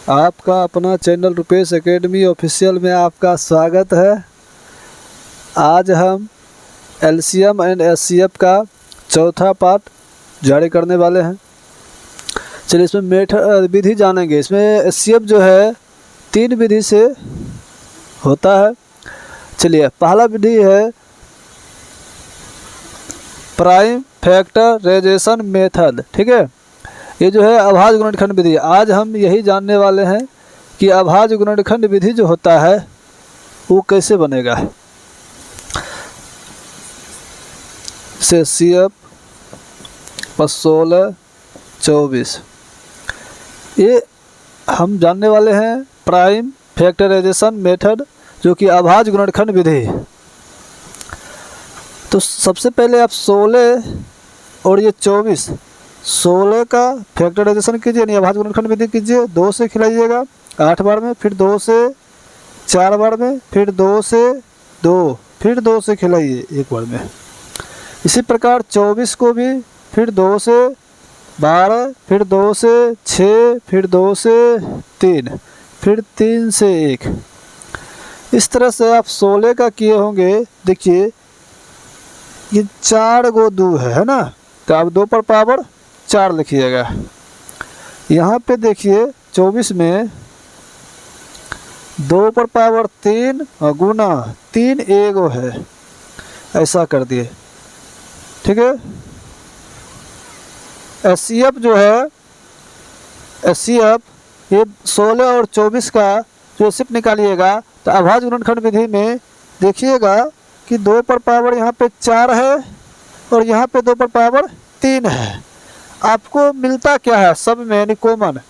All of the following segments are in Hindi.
आपका अपना चैनल रुपेश एकेडमी ऑफिशियल में आपका स्वागत है। आज हम एलसीएम एंड एचसीएफ का चौथा पार्ट जारी करने वाले हैं। चलिए इसमें मेथड विधि जानेंगे। इसमें एचसीएफ जो है 3 विधि से होता है। चलिए पहला विधि है प्राइम फैक्टराइजेशन मेथड। ठीक है, ये जो है अभाज्य गुणनखंड विधि। आज हम यही जानने वाले हैं कि अभाज्य गुणनखंड विधि जो होता है वो कैसे बनेगा। से सीएफ 16 24 ये हम जानने वाले हैं प्राइम फैक्टराइजेशन मेथड, जो कि अभाज्य गुणनखंड विधि। तो सबसे पहले आप 16 और ये 24, 16 का फैक्टराइजेशन कीजिए, यानी अभाज्य गुणनखंड विधि कीजिए। 2 से खिलाइएगा 8 बार में, फिर 2 से 4 बार में, फिर 2 से 2, फिर 2 से खिलाइए 1 बार में। इसी प्रकार 24 को भी फिर 2 से 12, फिर 2 से 6, फिर 2 से 3, फिर 3 से 1। इस तरह से आप 16 का किए होंगे। देखिए ये 4 गो 2 है ना, तो आप 2 पर पावर 4 लिखिएगा। यहाँ पे देखिए 24 में 2 पर पावर 3 और गुना 3 एगो है, ऐसा कर दिए। ठीक है। एचसीएफ जो है, एचसीएफ ये 16 और 24 का जो एचसीएफ निकालिएगा तो अभाज्य गुणनखंड विधि में देखिएगा कि 2 पर पावर यहाँ पे 4 है और यहाँ पे 2 पर पावर 3 है। आपको मिलता क्या है सब में, यानी कॉमन।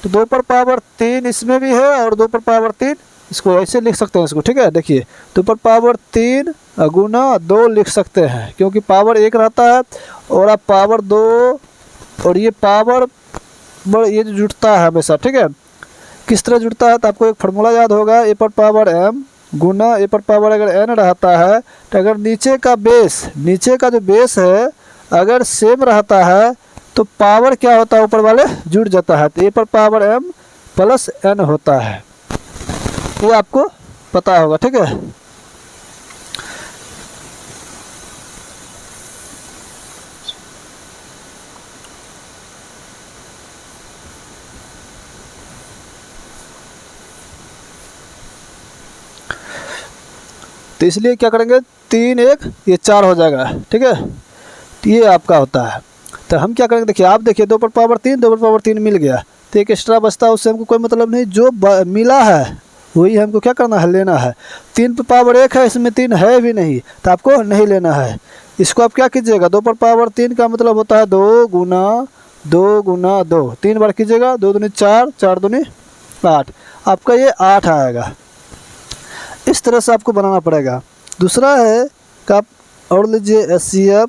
तो 2 पर पावर 3 इसमें भी है और 2 पर पावर 3, इसको ऐसे लिख सकते हैं इसको। ठीक है, देखिए 2 पर पावर 3 गुना 2 लिख सकते हैं, क्योंकि पावर 1 रहता है और आप पावर 2 और ये पावर ये जो जुड़ता है हमेशा। ठीक है, किस तरह जुड़ता है तो आपको एक फार्मूला याद होगा, ए पर पावर m गुना ए पर पावर अगर n रहता है तो अगर नीचे का बेस, नीचे का जो बेस है अगर सेम रहता है तो पावर क्या होता है, ऊपर वाले जुड़ जाता है। तो ए पर पावर m प्लस n होता है, ये आपको पता होगा। ठीक है, तो इसलिए क्या करेंगे 3 1 ये 4 हो जाएगा। ठीक है, तो ये आपका होता है। तो हम क्या करेंगे, देखिए आप देखिए 2 पर पावर 3, 2 पर पावर 3 मिल गया, तो एक एक्स्ट्रा बचता है, उससे हमको कोई मतलब नहीं। जो मिला है वही हमको क्या करना है, लेना है। 3 पर पावर 1 है, इसमें 3 है भी नहीं, तो आपको नहीं लेना है। इसको आप क्या कीजिएगा, 2 पर पावर 3 का मतलब होता है 2 गुना 2 गुना 2, 3 बार कीजिएगा। 2 दूनी 4, 4 दूनी 8, आपका ये 8 आएगा। इस तरह से आपको बनाना पड़ेगा। दूसरा है कि आप और लीजिए एचसीएफ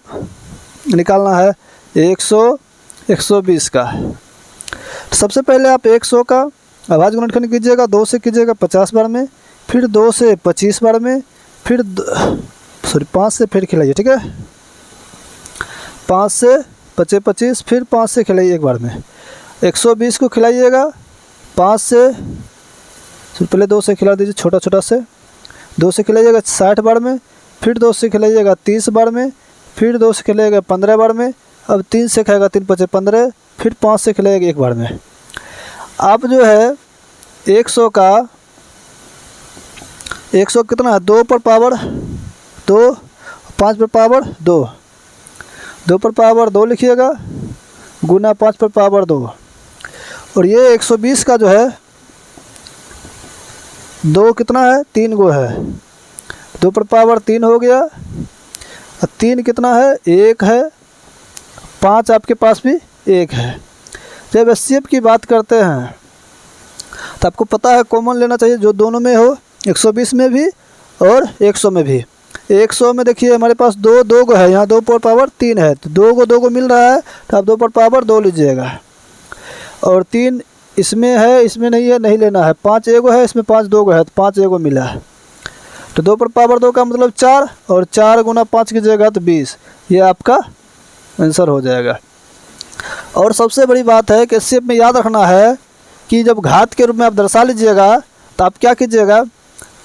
निकालना है 100 120 का। तो सबसे पहले आप 100 का अभाज्य गुणनखंड कीजिएगा, 2 से कीजिएगा 50 बार में, फिर 2 से 25 बार में, फिर 5 से फिर खिलाइए। ठीक है, 5 से 25, फिर 5 से खिलाइए 1 बार में। 120 को खिलाइएगा 5 से, पहले 2 से खिला दीजिए छोटा छोटा से, 2 से खिलाइएगा 60 बार में, फिर 2 से खिलाइएगा 30 बार में, फिर 2 से खिलाइएगा 15 बार में। अब 3 से खाएगा 3 5 15, फिर 5 से खिलाइएगा 1 बार में। आप जो है 100 का 100 कितना है, 2 पर पावर 2, 5 पर पावर 2, 2 पर पावर 2 लिखिएगा गुना 5 पर पावर 2। और ये 120 का जो है 2 कितना है, 3 गो है, 2 पर पावर 3 हो गया। और 3 कितना है, 1 है, 5 आपके पास भी 1 है। जब एचसीएफ की बात करते हैं तो आपको पता है कॉमन लेना चाहिए, जो दोनों में हो, 120 में भी और 100 में भी। 100 में देखिए हमारे पास 2 गो है, यहाँ 2 पर पावर 3 है, तो 2 गो मिल रहा है, तो आप 2 पर पावर 2 लीजिएगा। और 3 इसमें है, इसमें नहीं है, नहीं लेना है। 5 एगो है, इसमें 5 2 गो है, तो 5 एगो मिला है। तो 2 पर पावर 2 का मतलब 4, और 4 गुना 5 कीजिएगा तो 20। ये आपका आंसर हो जाएगा। और सबसे बड़ी बात है कि एचसीएफ में याद रखना है कि जब घात के रूप में आप दर्शा लीजिएगा तो आप क्या कीजिएगा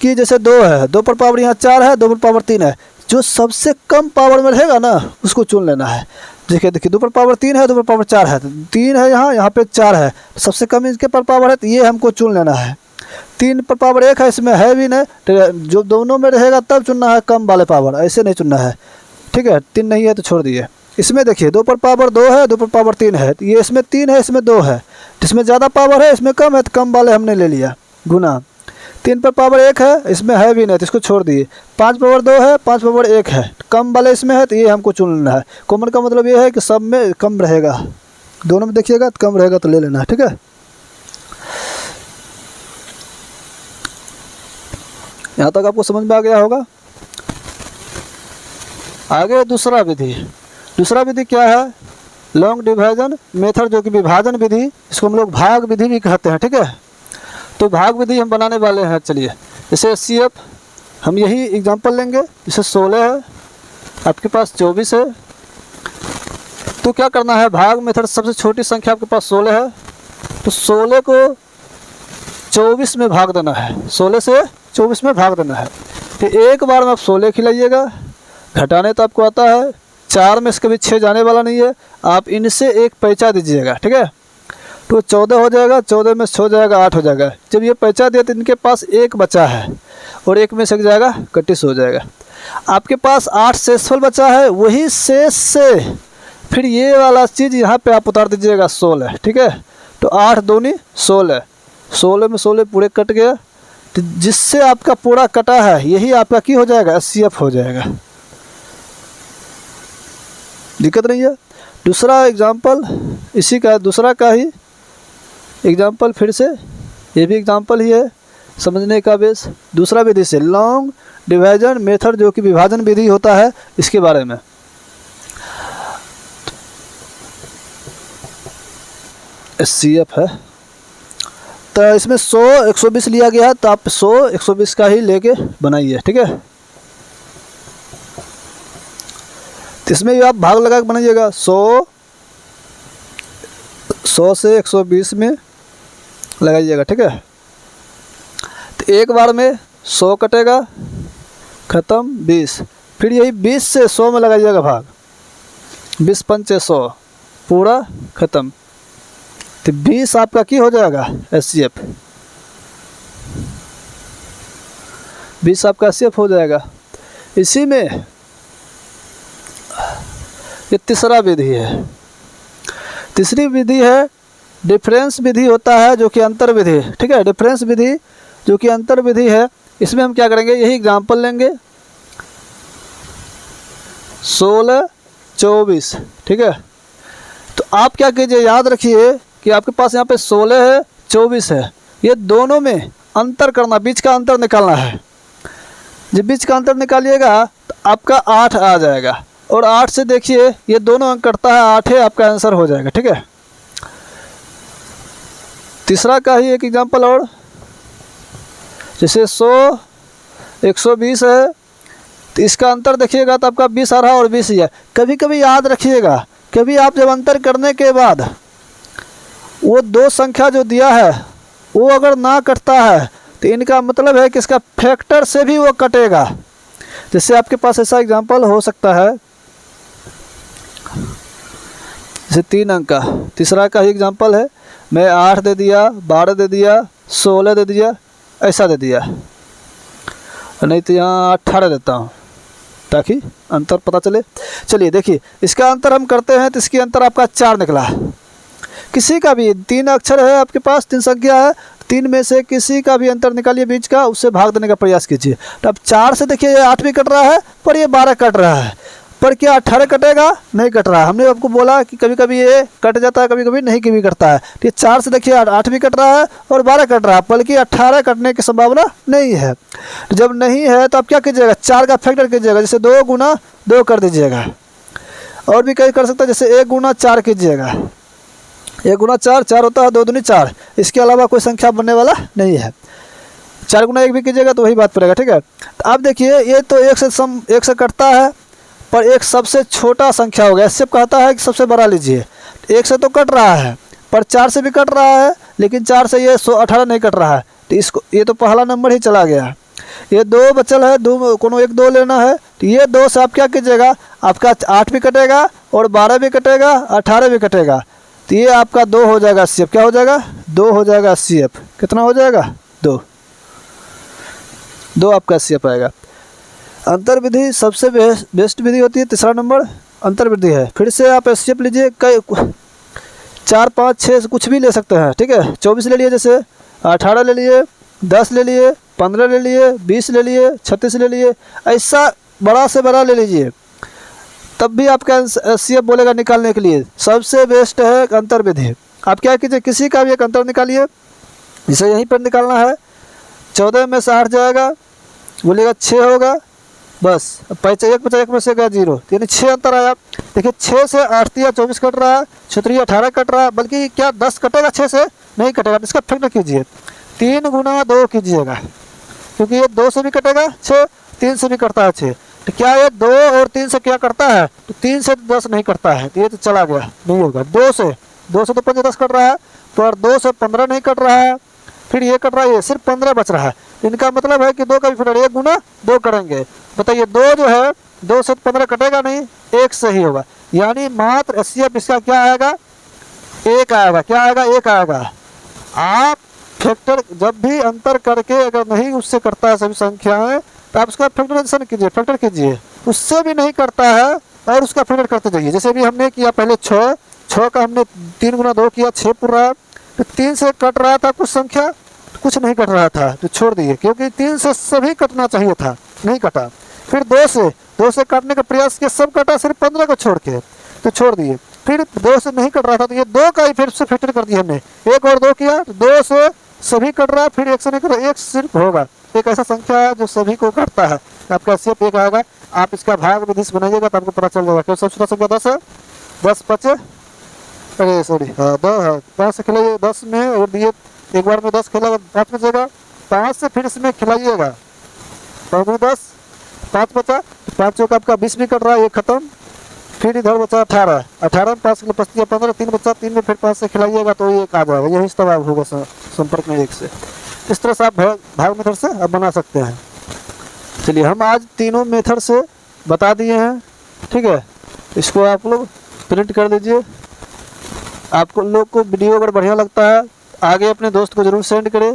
कि जैसे 2 है, 2 पर पावर यहाँ 4 है, 2 पर पावर 3 है, जो सबसे कम पावर में रहेगा ना उसको चुन लेना है। देखिए 2 पर पावर 3 है, 2 पर पावर 4 है, तो 3 है यहाँ पे 4 है, सबसे कम इसके पर पावर है तो ये हमको चुन लेना है। 3 पर पावर 1 है, इसमें है भी नहीं, तो जो दोनों में रहेगा तब चुनना है कम वाले पावर, ऐसे नहीं चुनना है। ठीक है, 3 नहीं है तो छोड़ दिए। इसमें देखिए 2 पर पावर 2 है, 2 पर पावर 3 है, तो ये इसमें 3 है, इसमें 2 है, इसमें ज़्यादा पावर है, इसमें कम है, तो कम वाले हमने ले लिया गुना। 3 पर पावर 1 है, इसमें है भी नहीं तो इसको छोड़ दिए। 5 पावर 2 है, 5 पावर 1 है, कम वाले इसमें है तो ये हमको चुन लेना है। कॉमन का मतलब ये है कि सब में कम रहेगा, दोनों में देखिएगा तो कम रहेगा तो ले लेना है। ठीक है, यहाँ तक आपको समझ में आ गया होगा। आगे दूसरा विधि क्या है? लॉन्ग डिवाइजन मेथड, जो कि विभाजन विधि, इसको हम लोग भाग विधि भी कहते हैं। ठीक है, तो भाग विधि हम बनाने वाले हैं। चलिए, जैसे HCF हम यही एग्जांपल लेंगे। जैसे 16 है, आपके पास 24 है, तो क्या करना है? भाग मेथड, सबसे छोटी संख्या आपके पास 16 है, तो 16 को 24 में भाग देना है, 16 से 24 में भाग देना है। तो एक बार में आप 16 खिलाइएगा, घटाने तो आपको आता है, 4 में से कभी 6 जाने वाला नहीं है, आप इनसे एक पैंचा दीजिएगा। ठीक है, तो 14 हो जाएगा, 14 में 6 हो जाएगा, 8 हो जाएगा। जब ये पैंचा दिया तो इनके पास 1 बचा है और 1 में से जाएगा, 31 हो जाएगा। आपके पास 8 शेषफल बचा है, वही शेष से फिर ये वाला चीज़ यहाँ पे आप उतार दीजिएगा 16। ठीक है, तो 8 दूनी 16, 16 में 16 पूरे कट गया, तो जिससे आपका पूरा कटा है यही आपका की हो जाएगा, HCF हो जाएगा। दिक्कत नहीं है। दूसरा एग्जाम्पल इसी का, दूसरा का ही एग्जाम्पल, फिर से ये भी एग्जाम्पल ही है समझने का बेस। दूसरा विधि से लॉन्ग डिवाइजन मेथड, जो कि विभाजन विधि होता है, इसके बारे में। HCF है, तो इसमें 100 120 लिया गया है, तो आप 100 120 का ही लेके बनाइए। ठीक है, तो इसमें भी आप भाग लगा के बनाइएगा। 100 से 120 में लगाइएगा। ठीक है, तो एक बार में 100 कटेगा, ख़त्म, 20, फिर यही 20 से 100 में लगाइएगा भाग, 20 पंचे 100, पूरा ख़त्म, तो 20 आपका की हो जाएगा HCF, 20 आपका HCF हो जाएगा। इसी में ये तीसरा विधि है। तीसरी विधि है डिफरेंस विधि होता है, जो कि अंतर विधि। ठीक है, डिफरेंस विधि जो कि अंतर विधि है, इसमें हम क्या करेंगे? यही एग्जाम्पल लेंगे, 16 24। ठीक है, तो आप क्या कीजिए, याद रखिए कि आपके पास यहाँ पे 16 है, 24 है, ये दोनों में अंतर करना, बीच का अंतर निकालना है। जब बीच का अंतर निकालिएगा तो आपका 8 आ जाएगा, और 8 से देखिए ये दोनों अंक कटता है, 8 है, आपका आंसर हो जाएगा। ठीक है, तीसरा का ही एक एग्जांपल और, जैसे 100 120 है, तो इसका अंतर देखिएगा तो आपका 20 आ रहा है और 20 ही है। कभी कभी याद रखिएगा, कभी आप जब अंतर करने के बाद वो 2 संख्या जो दिया है वो अगर ना कटता है तो इनका मतलब है कि इसका फैक्टर से भी वो कटेगा। जैसे आपके पास ऐसा एग्जांपल हो सकता है, जैसे 3 अंक का, तीसरा का ही एग्जांपल है, मैं 8 दे दिया, 12 दे दिया, 16 दे दिया, ऐसा दे दिया, नहीं तो यहाँ 18 देता हूँ ताकि अंतर पता चले। चलिए देखिए, इसका अंतर हम करते हैं तो इसकी अंतर आपका 4 निकला। किसी का भी 3 अक्षर है आपके पास, 3 संख्या है, 3 में से किसी का भी अंतर निकालिए बीच का, उससे भाग देने का प्रयास कीजिए। तो अब 4 से देखिए ये 8 भी कट रहा है, पर ये 12 कट रहा है, पर क्या 18 कटेगा? नहीं कट रहा है। हमने आपको बोला कि कभी कभी ये कट जाता है, कभी कभी नहीं भी कटता है। तो ये 4 से देखिए 8 भी कट रहा है और 12 कट रहा है, बल्कि 18 कटने की संभावना नहीं है। तो जब नहीं है तो आप क्या कीजिएगा? 4 का फैक्टर कीजिएगा, जैसे 2 गुना 2 कर दीजिएगा, और भी कहीं कर सकता है, जैसे 1 गुना 4 कीजिएगा, 1 गुना 4, 4 होता है, 2 दूनी 4, इसके अलावा कोई संख्या बनने वाला नहीं है। 4 गुना 1 भी कीजिएगा तो वही बात पड़ेगा। ठीक है, तो आप देखिए ये तो 1 से कटता है, पर एक सबसे छोटा संख्या हो गया। इससे कहता है कि सबसे बड़ा लीजिए, 1 से तो कट रहा है, पर 4 से भी कट रहा है, लेकिन 4 से ये 18 नहीं कट रहा है, तो इसको ये तो पहला नंबर ही चला गया। ये 2 बचल है, 2 कोनो एक 2 लेना है, तो ये 2 से आप क्या कीजिएगा, आपका 8 भी कटेगा और 12 भी कटेगा, 18 भी कटेगा, तो ये आपका 2 हो जाएगा HCF। क्या हो जाएगा, 2 हो जाएगा HCF। कितना हो जाएगा, 2 आपका HCF आएगा। अंतर विधि सबसे बेस्ट विधि होती है, तीसरा नंबर अंतर विधि है। फिर से आप HCF लीजिए, कई 4 5 6 कुछ भी ले सकते हैं, ठीक है। 24 ले लिए, जैसे 18 ले लिए, 10 ले लिए, 15 ले लिए, 20 ले लिए, 36 ले लिए, ऐसा बड़ा से बड़ा ले लीजिए, तब भी आपका HCF बोलेगा निकालने के लिए। सबसे बेस्ट है अंतर विधि। आप क्या कीजिए, किसी का भी एक अंतर निकालिए, जिसे यहीं पर निकालना है। 14 में से 8 जाएगा, बोलेगा 6 होगा, बस। एक बचा, 1 में से गया 0, यानी 6 अंतर आया। देखिए 6 से 8 दिया 24 कट रहा है, 6 18 कट रहा है, बल्कि क्या 10 कटेगा 6 से, नहीं कटेगा। इसका फैक्टर कीजिए, 3 गुना 2 कीजिएगा, क्योंकि ये 2 से भी कटेगा 6, 3 से भी करता है 6। तो क्या ये 2 और 3 से क्या करता है, तो 3 से 10 नहीं करता है, तो ये तो चला गया, नहीं होगा। 2 से तो 5 10 कट रहा है, तो और 2 से 15 नहीं कट रहा है, फिर ये कट रहा है, ये सिर्फ 15 बच रहा है। इनका मतलब है कि 2 का भी फैक्टर 1 गुना 2 करेंगे। बताइए 2 जो है 2 से 15 कटेगा नहीं, 1 से ही होगा, यानी मात्र HCF इसका क्या आएगा, 1 आएगा। क्या आएगा, 1 आएगा। आप फैक्टर जब भी अंतर करके अगर नहीं उससे करता है सभी संख्याएं, तो आप उसका फैक्टराइजेशन कीजिए, फैक्टर कीजिए। उससे भी नहीं करता है और उसका फैक्टर करते जाइए। जैसे भी हमने किया पहले 6 का हमने 3 गुना 2 किया, 6 पूरा, तो 3 से कट रहा था कुछ संख्या, कुछ नहीं कट रहा था, तो छोड़ दिए, क्योंकि 3 से सभी कटना चाहिए था, नहीं कटा। फिर 2 से काटने का प्रयास किया, सब कटा, सिर्फ 15 को छोड़ के, तो छोड़ दिए। फिर 2 से नहीं कट रहा था, तो ये 2 का ही फिर से फैक्टर कर दिया हमने, 1 और 2 किया, तो 2 से सभी कट रहा है, फिर 1 से नहीं कट रहा, 1 सिर्फ होगा। एक ऐसा संख्या है जो सभी को काटता है, आपका HCF 1 आएगा। आप इसका भाग विधि से बनाइएगा तो आपको पता चल जाएगा। क्यों, सबसे छोटा संख्या 10 है, 10 5 अरे सॉरी हाँ 5 से खिलाइए 10 में, और दिए एक बार में 10 खेला 5 में जाएगा, 5 से फिर इसमें खिलाइएगा, 5 में 10, 5 बचा, 5 चौका आपका 20 भी कट रहा है, ये खत्म। फिर इधर बचा 18 में 5 किलो 25 15, 3 बचा, 3 में फिर 5 से खिलाइएगा तो ये आ जाएगा। यही इस्तेमाल होगा संपर्क में 1 से। इस तरह से आप भाग मेथड से आप बना सकते हैं। चलिए हम आज तीनों मेथड से बता दिए हैं, ठीक है। इसको आप लोग प्रिंट कर लीजिए। आपको लोग को वीडियो अगर बढ़िया लगता है, आगे अपने दोस्त को ज़रूर सेंड करें।